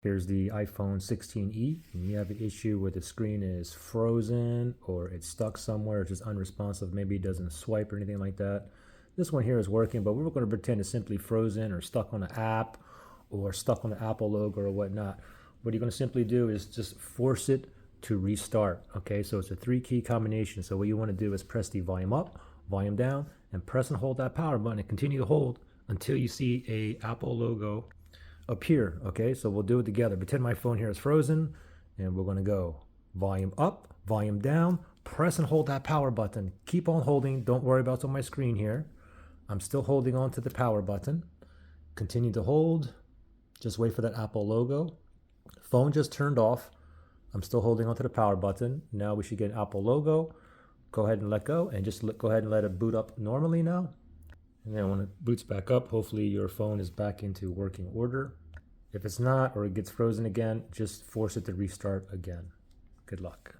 Here's the iPhone 16e, and you have an issue where the screen is frozen or it's stuck somewhere, it's just unresponsive, maybe it doesn't swipe or anything like that. This one here is working, but we're going to pretend it's simply frozen or stuck on an app or stuck on the Apple logo or whatnot. What you're going to simply do is just force it to restart. Okay, so it's a 3-key combination. So what you want to do is press the volume up, volume down, and press and hold that power button and continue to hold until you see a Apple logo appear. Okay, so we'll do it together. Pretend my phone here is frozen, and we're going to go volume up, volume down, press and hold that power button. Keep on holding. Don't worry about what's on my screen here. I'm still holding on to the power button. Continue to hold. Just wait for that Apple logo. Phone just turned off. I'm still holding onto the power button. Now we should get an Apple logo. Go ahead and let go, and just go ahead and let it boot up normally now. And then when it boots back up, hopefully your phone is back into working order. If it's not, or it gets frozen again, just force it to restart again. Good luck.